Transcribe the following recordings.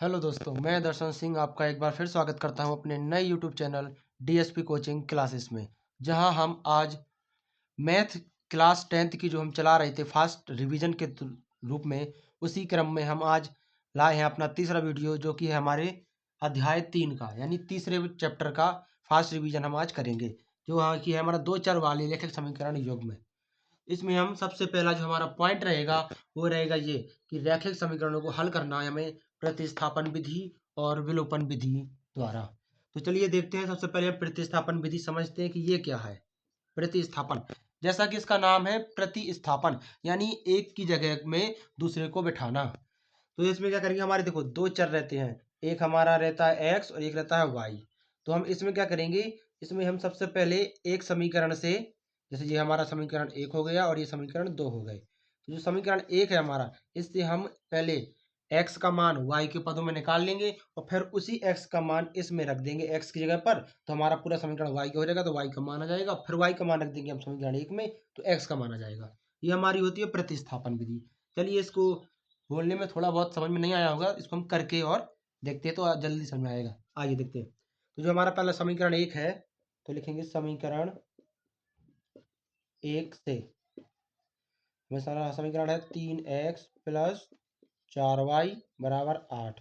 Hello दोस्तों, मैं दर्शन सिंह आपका एक बार फिर स्वागत करता हूं अपने नए YouTube channel DSP coaching classes में। जहां हम आज मैथ क्लास 10th की जो हम चला रहे थे फास्ट रिवीजन के रूप में, उसी क्रम में हम आज लाए हैं अपना तीसरा वीडियो, जो कि है हमारे अध्याय 3 का, यानी तीसरे चैप्टर का फास्ट रिवीजन हम आज करेंगे। जो हाँ कि है हमारा दो चर वाले रैखिक समीकरण योग में। इसमें हम सबसे पहला जो हमारा पॉइंट रहेगा वो रहेगा ये कि रैखिक समीकरणों को हल करना है हमें प्रतिस्थापन विधि और विलोपन विधि द्वारा। तो चलिए देखते हैं। सबसे पहले हम प्रतिस्थापन विधि समझते हैं कि ये क्या है। प्रतिस्थापन, जैसा कि इसका नाम है प्रतिस्थापन, यानी एक की जगह में दूसरे को बिठाना। तो इसमें क्या करेंगे, हमारे देखो दो चर रहते हैं, एक हमारा रहता है एक्स और एक रहता है वाई। तो हम इसमें क्या करेंगे, इसमें हम सबसे पहले एक समीकरण से, जैसे ये हमारा समीकरण एक हो गया और ये समीकरण दो हो गए। तो जो समीकरण एक है हमारा, इससे हम पहले एक्स का मान वाई के पदों में निकाल लेंगे और फिर उसी एक्स का मान इसमें रख देंगे एक्स की जगह पर। तो हमारा पूरा समीकरण वाई का हो जाएगा, तो वाई का मान आ जाएगा। फिर वाई का मान रख देंगे हम समीकरण एक में, तो एक्स का मान आ जाएगा। ये हमारी होती है प्रतिस्थापन विधि। चलिए, इसको बोलने में थोड़ा बहुत समझ में नहीं आया होगा, इसको हम करके और देखते हैं तो जल्दी समझ में आएगा। आइए देखते हैं। तो जो हमारा पहला समीकरण एक है, तो लिखेंगे समीकरण एक से हमें सारा समीकरण है 3x प्लस 4y बराबर 8।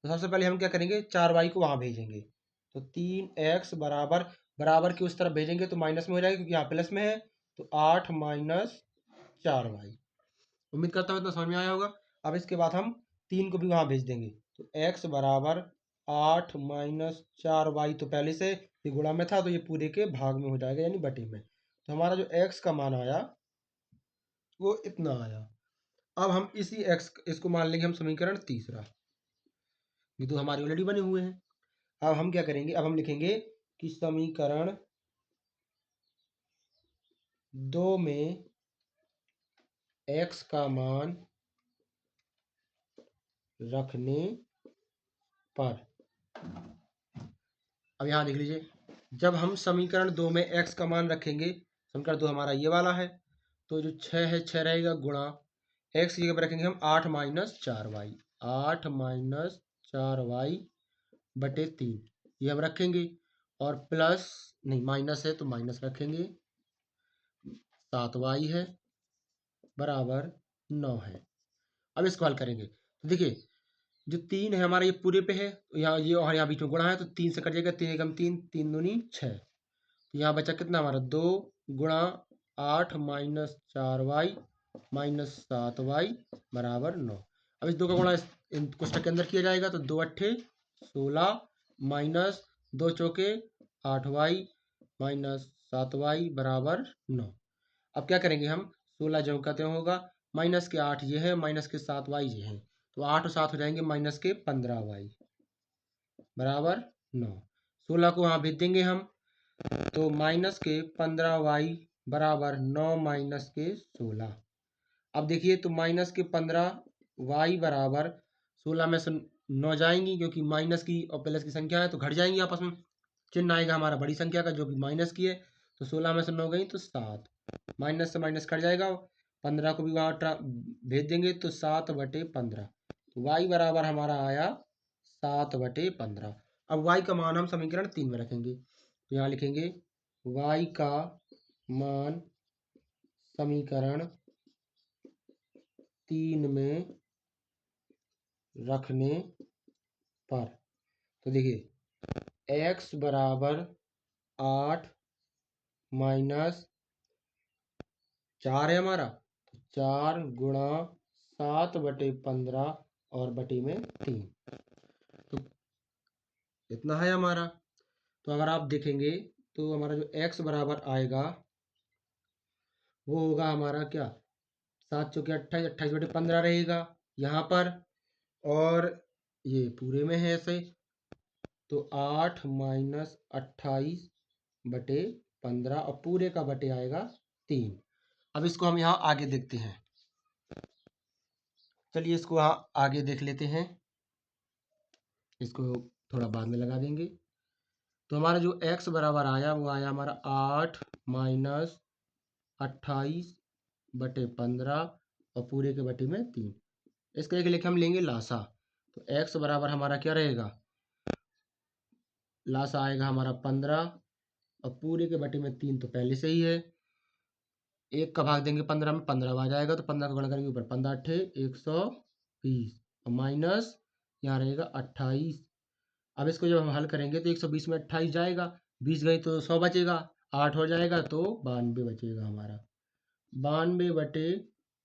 तो सबसे पहले हम क्या करेंगे, 4y को वहां भेजेंगे। तो 3x बराबर बराबर की उस तरफ भेजेंगे तो माइनस में हो जाएगा, क्योंकि यहाँ प्लस में है। तो 8 माइनस 4y। उम्मीद करता हूँ इतना समझ में आया होगा। अब इसके बाद हम 3 को भी वहां भेज देंगे। तो x बराबर 8 माइनस 4y, तो पहले से ये गुणा में था तो ये पूरे के भाग में हो जाएगा, यानी बटे में। तो हमारा जो x का मान आया वो इतना आया। अब हम इसी x इसको मान लेंगे हम समीकरण तीसरा। ये तो हमारे ऑलरेडी बने हुए हैं। अब हम क्या करेंगे, अब हम लिखेंगे कि समीकरण दो में x का मान रखने पर, अब यहां देख लीजिए, जब हम समीकरण दो में x का मान रखेंगे, समीकरण दो हमारा ये वाला है, तो जो 6 है 6 रहेगा, गुणा x की जगह पर रखेंगे हम 8 माइनस 4y। 8 माइनस 4y बटे 3 ये हम रखेंगे, और प्लस नहीं माइनस है तो माइनस रखेंगे, 7y है बराबर 9 है। अब इसको हल करेंगे तो देखिए, जो 3 है हमारा ये पूरे पे है, तो यहाँ ये और यहाँ बीच में गुणा है तो 3 से कट जाएगा, 3 एकम 3, 3 दूनी 6। तो यहाँ बचा कितना हमारा 2 गुणा 8 माइनस 4y माइनस 7y बराबर 9। अब इस दो का गुणा इन कोष्टक के अंदर किया जाएगा, तो 2 अट्ठे 16 माइनस 2 चौके 8y माइनस 7y बराबर 9। अब क्या करेंगे हम, 16 जो का त्यों होगा, माइनस के 8 ये है, माइनस के 7y ये है, तो 8 और 7 हो जाएंगे माइनस के 15y बराबर 9। 16 को वहाँ भेज देंगे हम, तो माइनस के 15y बराबर 9 माइनस के 16। अब देखिए, तो माइनस के 15y बराबर 16 में से 9 जाएंगी, क्योंकि माइनस की और प्लस की संख्या है तो घट जाएंगी आपस में। चिन्ह आएगा हमारा बड़ी संख्या का, जो कि माइनस की है। तो 16 में से 9 गई तो 7, माइनस से माइनस कट जाएगा। 15 को भी वहाँ भेज देंगे तो 7/15। तो y बराबर हमारा आया 7/15। अब y का मान हम समीकरण 3 में रखेंगे, तो यहाँ लिखेंगे y का मान समीकरण 3 में रखने पर, तो देखिए x बराबर 8 माइनस 4 है हमारा, तो 4 गुणा 7/15 और बटे में 3, तो इतना है हमारा। तो अगर आप देखेंगे तो हमारा जो x बराबर आएगा वो होगा हमारा क्या, 7 चौके 28, 28/15 रहेगा यहाँ पर, और ये पूरे में है ऐसे, तो 8 माइनस 28/15 और पूरे का बटे आएगा 3। अब इसको हम यहाँ आगे देखते हैं। चलिए इसको यहाँ आगे देख लेते हैं, इसको थोड़ा बाद में लगा देंगे। तो हमारा जो x बराबर आया वो आया हमारा 8 माइनस 28/15 और पूरे के बटे में 3। इसके लिए हम लेंगे लासा, तो x बराबर हमारा क्या रहेगा, लास्ट आएगा हमारा 15 और पूरे के बटे में 3 तो पहले से ही है, एक का भाग देंगे 15 में, 15 आ जाएगा तो 15 का गुणा करेंगे ऊपर, 15 अट्ठे 120 और माइनस यहाँ रहेगा 28। अब इसको जब हम हल करेंगे तो 120 में 28 जाएगा, 20 गई तो 100 बचेगा, 8 हो जाएगा तो 92 बचेगा हमारा, 92 बटे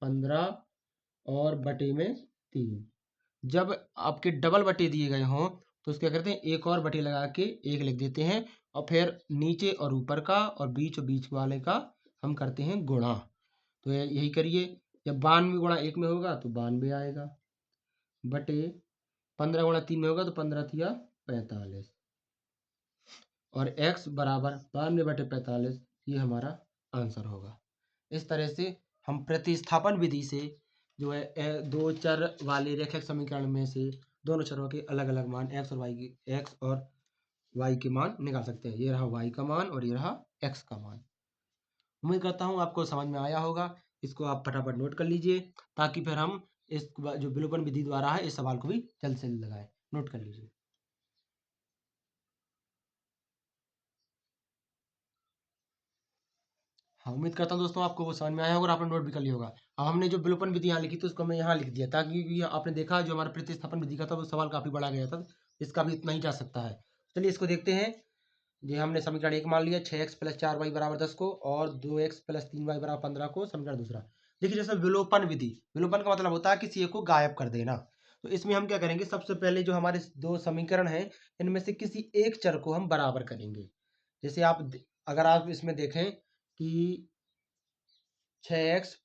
15 और बटे में 3। जब आपके डबल बटे दिए गए हों तो उसको क्या करते हैं, एक और बटे लगा के एक लिख देते हैं और फिर नीचे और ऊपर का और बीच वाले का हम करते हैं गुणा। तो यही करिए, जब 92 गुणा 1 में होगा तो 92 आएगा, बटे 15 गुणा 3 में होगा तो 15 तिया 45 और x बराबर 92 बटे 45, ये हमारा आंसर होगा। इस तरह से हम प्रतिस्थापन विधि से जो है दो चर वाले रेखिक समीकरण में से दोनों चरों के अलग अलग मान x और y के मान निकाल सकते हैं। ये रहा y का मान और ये रहा x का मान। उम्मीद करता हूँ आपको समझ में आया होगा। इसको आप फटाफट नोट कर लीजिए ताकि फिर हम इस जो विलोपन विधि द्वारा है इस सवाल को भी जल्द से जल्द लगाएं। नोट कर लीजिए। हाँ, उम्मीद करता हूँ दोस्तों आपको वो समझ में आया होगा और आपने नोट भी कर लिया होगा। अब हमने जो विलोपन विधि यहाँ लिखी थी उसको मैं यहाँ लिख दिया ताकि ये आपने देखा जो हमारा प्रतिस्थापन विधि का था वो सवाल काफी बड़ा गया था, इसका भी इतना ही जा सकता है। चलिए इसको देखते हैं। ये हमने समीकरण 1 मान लिया, 6x + 4y = 10 को और 2x + 3y = 15 को। समीकरण दूसरा देखिए, जैसे विलोपन विधि, विलोपन का मतलब होता है किसी एक को गायब कर देना। तो इसमें हम क्या करेंगे, सबसे पहले जो हमारे दो समीकरण हैं इनमें से किसी एक चर को हम बराबर करेंगे। जैसे अगर आप इसमें देखें कि 6x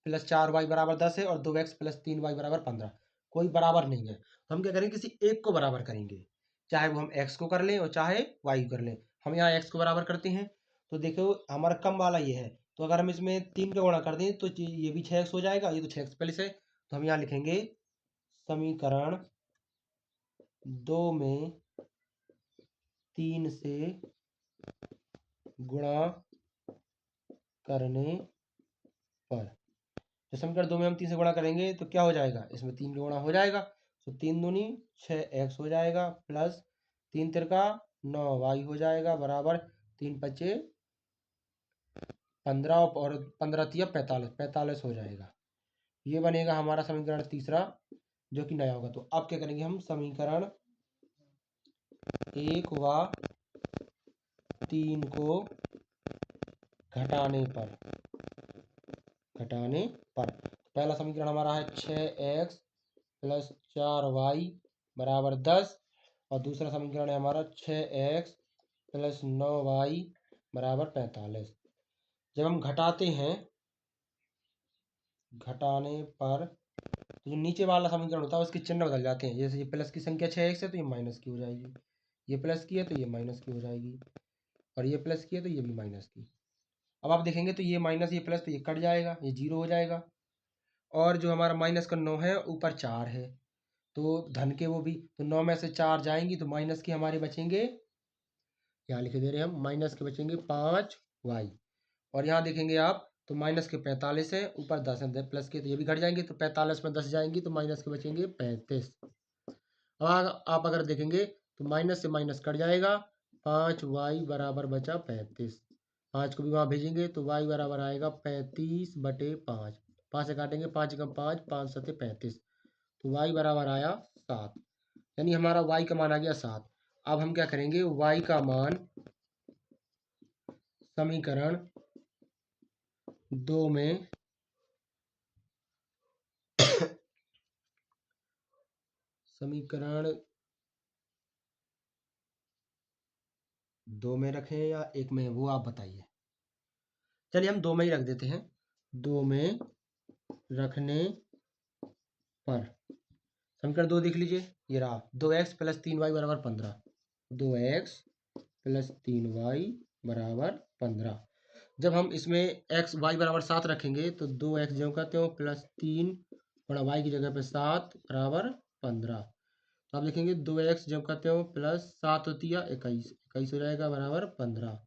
+ 4y = 10 है और 2x + 3y = 15, कोई बराबर नहीं है तो हम क्या करेंगे, किसी एक को बराबर करेंगे, चाहे वो हम x को कर लें और चाहे y को कर लें। हम यहाँ x को बराबर करते हैं तो देखो हमारा कम वाला ये है, तो अगर हम इसमें 3 का गुणा कर दें तो ये भी 6x हो जाएगा, ये तो 6x प्लस है। तो हम यहाँ लिखेंगे समीकरण 2 में 3 से गुणा करने पर, तो समीकरण 2 में हम 3 से गुणा करेंगे तो क्या हो जाएगा, इसमें 3 का गुणा हो जाएगा तो 3 दूनी 6x हो जाएगा प्लस 3 तिरका 9y हो जाएगा बराबर 3 पच्चे 15 और 15 तिया 45 हो जाएगा। ये बनेगा हमारा समीकरण तीसरा जो कि नया होगा। तो अब क्या करेंगे, हम समीकरण 1 व 3 को घटाने पर पहला समीकरण हमारा है 6x + 4y = 10 और दूसरा समीकरण है हमारा 6x + 9y = 45। जब हम घटाते हैं, घटाने पर तो जो नीचे वाला समीकरण होता है उसके चिन्ह बदल जाते हैं। जैसे ये प्लस की संख्या 6x है तो ये माइनस की हो जाएगी, ये प्लस की है तो ये माइनस की हो जाएगी और ये प्लस की है तो ये भी माइनस की। अब आप देखेंगे तो ये माइनस ये प्लस तो ये कट जाएगा, ये 0 हो जाएगा और जो हमारा माइनस का 9 है ऊपर 4 है तो धन के वो भी, तो 9 में से 4 जाएंगी तो माइनस के हमारे बचेंगे, यहाँ लिखे दे रहे हैं हम, माइनस के बचेंगे 5y और यहाँ देखेंगे आप तो माइनस के 45 है, ऊपर 10 है, प्लस के तो ये भी घट जाएंगे तो 45 में 10 जाएंगी तो माइनस के बचेंगे 35। अब आप अगर देखेंगे तो माइनस से माइनस कट जाएगा, 5y बराबर बचा 35, 5 को भी वहाँ भेजेंगे तो y बराबर आएगा 35/5, 5 से काटेंगे 5 × 5 5 7 35 तो y बराबर आया 7, यानी हमारा y का मान आ गया 7। अब हम क्या करेंगे, y का मान समीकरण 2 में समीकरण 2 में रखें या 1 में, वो आप बताइए। चलिए हम 2 में ही रख देते हैं। 2 में रखने पर समीकरण 2 देख लीजिए, ये रहा 2x + 3y = 15, 2x + 3y = 15। जब हम इसमें x y = 7 रखेंगे तो 2x जो कहते हो प्लस 3 और y की जगह पे 7 = 15। तो आप लिखेंगे 2x जब कहते हो प्लस 7 होती है 21, 21 हो जाएगा बराबर 15।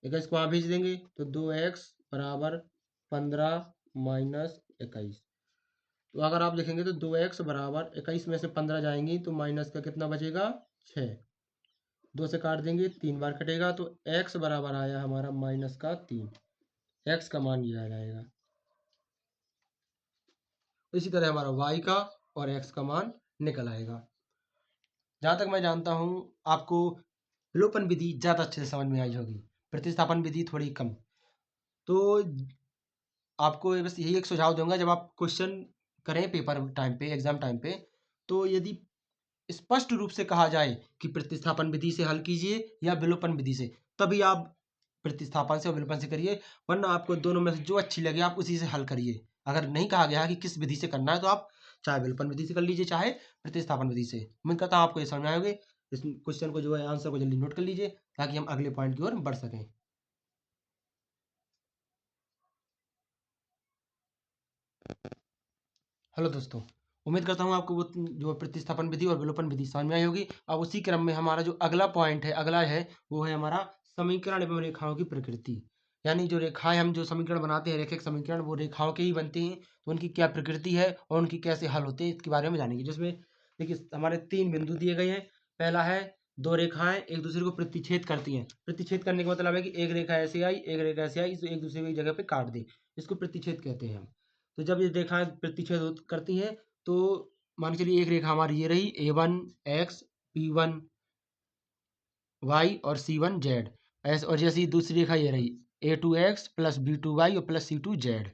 21 को वहाँ भेज देंगे तो 2x = 15 - 21। तो अगर आप देखेंगे तो 2x बराबर 21 में से 15 जाएंगी तो माइनस का कितना बचेगा 6, 2 से काट देंगे 3 बार कटेगा तो x बराबर आया हमारा माइनस का 3, x का मान ये आ जाएगा। इसी तरह हमारा y का और x का मान निकल आएगा। जहाँ तक मैं जानता हूँ आपको विलोपन विधि ज़्यादा अच्छे से समझ में आई होगी, प्रतिस्थापन विधि थोड़ी कम। तो आपको बस यही एक सुझाव दूंगा, जब आप क्वेश्चन करें पेपर टाइम पे, एग्जाम टाइम पे, तो यदि स्पष्ट रूप से कहा जाए कि प्रतिस्थापन विधि से हल कीजिए या विलोपन विधि से, तभी आप प्रतिस्थापन से और विलोपन से करिए, वरना आपको दोनों में से जो अच्छी लगे आप उसी से हल करिए। अगर नहीं कहा गया कि किस विधि से करना है तो आप चाहे विलोपन विधि से कर लीजिए चाहे प्रतिस्थापन विधि से। उम्मीद करता हूँ आपको ये समझ में आएगा। इस क्वेश्चन को जो है आंसर को जल्दी नोट कर लीजिए ताकि हम अगले पॉइंट की ओर बढ़ सकें। हेलो दोस्तों, उम्मीद करता हूँ आपको वो जो प्रतिस्थापन विधि और विलोपन विधि समझ में आई होगी। अब उसी क्रम में हमारा जो अगला पॉइंट है, अगला है, वो है हमारा समीकरण एवं रेखाओं की प्रकृति। यानी जो रेखाएं हम जो समीकरण बनाते हैं, रेखिक समीकरण, वो रेखाओं के ही बनते हैं, तो उनकी क्या प्रकृति है और उनकी कैसे हल होते हैं इसके बारे में जानेंगे। जिसमें देखिए हमारे 3 बिंदु दिए गए हैं। पहला है दो रेखाएं एक दूसरे को प्रतिच्छेद करती हैं। प्रतिच्छेद करने का मतलब है कि एक रेखा ऐसे आई, एक रेखा ऐसे आई, इसे एक दूसरे की जगह पे काट दी, इसको प्रतिच्छेद कहते हैं हम। तो जब ये रेखाएं प्रतिच्छेद करती हैं तो मान के चलिए एक रेखा हमारी ये रही A1 x, B1 y और C1 z, ऐसे। और जैसी दूसरी रेखा ये रही A2 x plus B2 y और प्लस C2 z।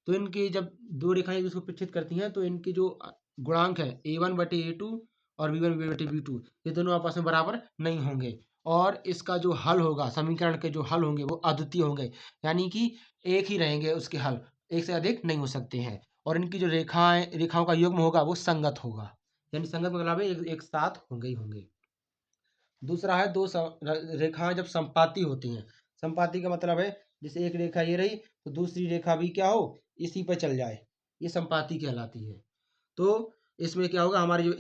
तो इनकी जब दो रेखाएं एक दूसरे को प्रतिच्छेद करती हैं तो इनकी जो गुणांक है A1/A2 और B1/B2, ये दोनों आपस में बराबर नहीं होंगे। और इसका जो हल होगा, समीकरण के जो हल होंगे वो अद्वितीय होंगे, यानी कि एक ही रहेंगे उसके हल, एक से अधिक नहीं हो सकते हैं। और इनकी जो रेखाओं का युग्म होगा वो संगत होगा, यानी संगत मतलब है एक साथ होंगे ही होंगे। दूसरा है रेखाएं जब संपाती होती हैं। संपाती का मतलब है जैसे एक रेखा ये रही तो दूसरी रेखा भी क्या हो, इसी पर चल जाए, ये संपाती कहलाती है। तो इसमें क्या होगा, हमारे जो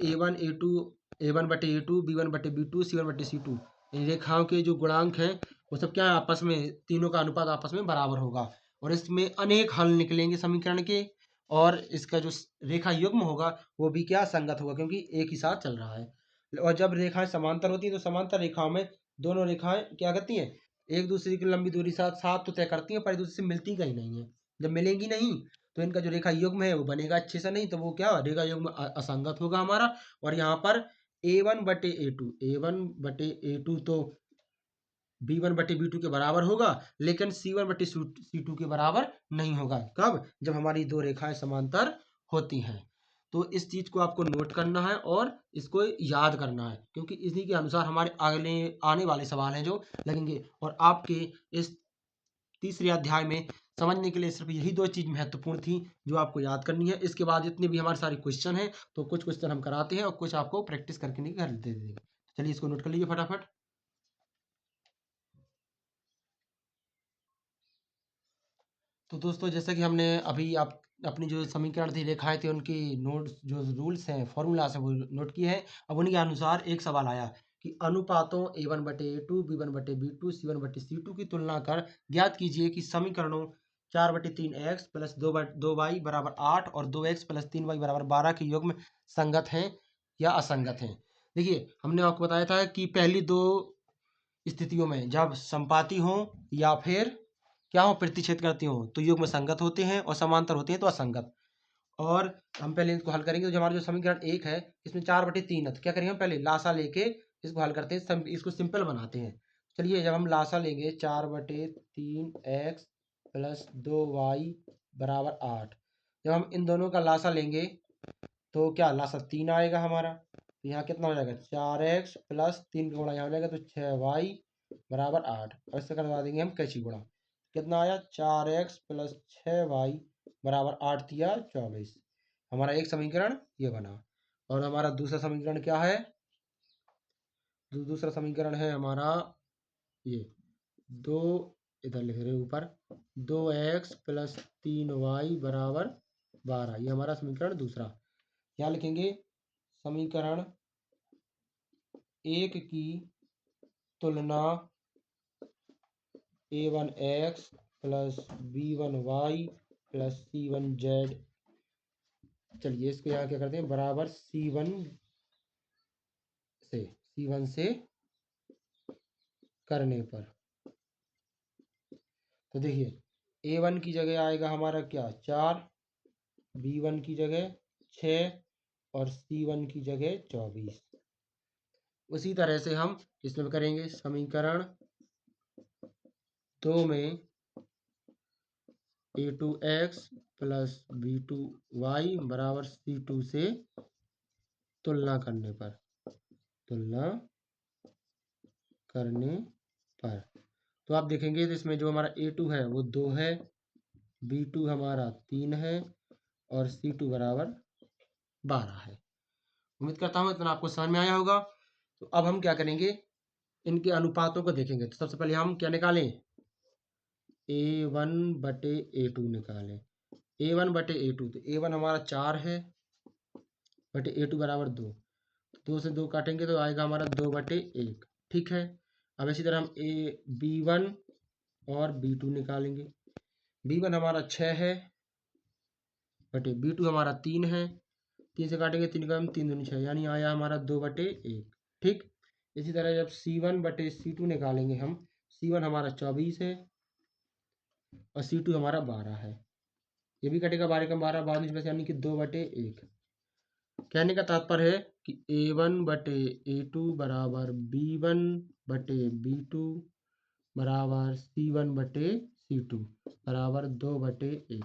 A1 बटे A2, B1/B2, C1/C2, इन रेखाओं के जो गुणांक हैं वो सब क्या है, आपस में तीनों का अनुपात आपस में बराबर होगा। और इसमें अनेक हल निकलेंगे समीकरण के। और इसका जो रेखा युग्म होगा वो भी क्या संगत होगा, क्योंकि एक ही साथ चल रहा है। और जब रेखाएं समांतर होती हैं तो समांतर रेखाओं में दोनों रेखाएं क्या करती हैं, एक दूसरे की लंबी दूरी साथ साथ तो तय करती हैं पर एक दूसरे से मिलती कहीं नहीं है। जब मिलेंगी नहीं तो इनका जो रेखा युग्म है वो बनेगा अच्छे से नहीं, तो वो क्या रेखा युग्म असंगत होगा हमारा। और यहाँ पर A1/A2 तो B1/B2 के बराबर होगा, लेकिन C1/C2 के बराबर नहीं होगा। कब? जब हमारी दो रेखाएं समांतर होती हैं। तो इस चीज को आपको नोट करना है और इसको याद करना है, क्योंकि इसी के अनुसार हमारे अगले आने वाले सवाल हैं जो लगेंगे। और आपके इस तीसरे अध्याय में समझने के लिए सिर्फ यही दो चीज महत्वपूर्ण थी जो आपको याद करनी है। इसके बाद जितने भी हमारे सारे क्वेश्चन हैं तो कुछ क्वेश्चन हम कराते हैं और कुछ आपको प्रैक्टिस करके नहीं कर दे देंगे। चलिए इसको नोट कर लीजिए फटाफट। तो दोस्तों जैसा कि हमने अभी आप अपनी जो समीकरण थी, रेखाएं थी, उनकी नोट्स जो रूल्स हैं, फॉर्मूलाज हैं, वो नोट किए हैं। अब उन्हीं के अनुसार एक सवाल आया कि अनुपातों A1/A2, B1/B2, C1/C2 की तुलना कर ज्ञात कीजिए कि समीकरणों 4/3x प्लस 2y बराबर 8 और 2x प्लस 3y बराबर 12 के युग्म संगत हैं या असंगत हैं। देखिए हमने आपको बताया था कि पहली दो स्थितियों में जब संपाती हो या फिर क्या हो, प्रतिच्छेद करती हो, तो युग्म संगत होते हैं और समांतर होते हैं तो असंगत। और हम पहले इसको हल करेंगे। तो जो हमारा जो समीकरण एक है इसमें 4/3 है, तो क्या करेंगे हम पहले लासा लेके इसको हल करते हैं, इसको सिंपल बनाते हैं। चलिए जब हम लासा लेंगे 4/3x प्लस 2y बराबर 8, जब हम इन दोनों का लासा लेंगे तो क्या लासा 3 आएगा हमारा। तो यहाँ कितना हो जाएगा 4x प्लस 3 का गुणा यहाँ हो जाएगा तो 6y बराबर 8। और इससे करवा देंगे हम कैची गुणा, कितना आया 4x प्लस 6y बराबर 8 दिया 24। हमारा एक समीकरण ये बना। और हमारा दूसरा समीकरण क्या है, दूसरा समीकरण है हमारा ये दो, इधर लिख रहे ऊपर 2x प्लस 3y बराबर 12, ये हमारा समीकरण दूसरा। क्या लिखेंगे, समीकरण एक की तुलना A1x plus B1y plus C1z चलिए इसको यहाँ क्या करते हैं, बराबर C1 से करने पर, तो देखिए A1 की जगह आएगा हमारा क्या 4, B1 की जगह 6 और C1 की जगह 24। उसी तरह से हम इसमें करेंगे, समीकरण 2 में A2x प्लस B2y बराबर C2 से तुलना करने पर, तो आप देखेंगे तो इसमें जो हमारा A2 है वो 2 है, B2 हमारा 3 है और C2 बराबर 12 है। उम्मीद करता हूँ इतना आपको समझ में आया होगा। तो अब हम क्या करेंगे, इनके अनुपातों को देखेंगे। तो सबसे पहले हम क्या निकालें, A1 बटे A2 निकालें। A1 बटे A2, तो A1 हमारा 4 है बटे A2 बराबर 2, 2 से 2 काटेंगे तो आएगा हमारा 2 बटे 1। ठीक है, अब इसी तरह हम B1 और B2 निकालेंगे। B1 हमारा 6 है बटे B2 हमारा 3 है, 3 से काटेंगे 3 का 3 दूनी 6, यानी आया हमारा 2 बटे 1। ठीक, इसी तरह जब C1 बटे C2 निकालेंगे हम, C1 हमारा 24 है और C2 हमारा 12 है, ये भी कटेगा 12 का 12, 12 यानी कि 2 बटे 1। कहने का तात्पर्य है कि A1 बटे A2 बराबर B1 बटे B2 बराबर C1 बटे C2 बराबर 2 बटे 1।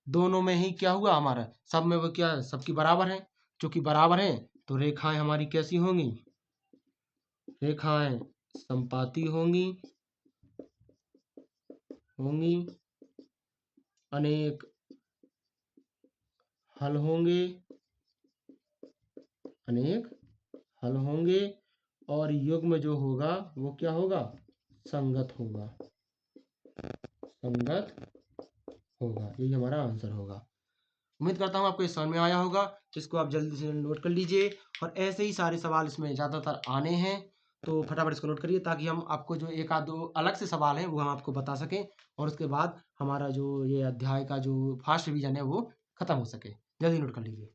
दोनों में ही क्या हुआ, हमारा सब में वो क्या सबकी बराबर है, चूंकि बराबर है तो रेखाएं हमारी कैसी होंगी, रेखाएं समपाती होंगी, अनेक हल होंगे और युग्म जो होगा वो क्या होगा, संगत होगा। यही हमारा आंसर होगा। उम्मीद करता हूँ आपको ये समझ में आया होगा। इसको आप जल्दी से नोट कर लीजिए और ऐसे ही सारे सवाल इसमें ज़्यादातर आने हैं, तो फटाफट इसको नोट करिए ताकि हम आपको जो एक आध दो अलग से सवाल हैं वो हम आपको बता सकें और उसके बाद हमारा जो ये अध्याय का जो फास्ट रिवीजन है वो खत्म हो सके। जल्दी नोट कर लीजिए।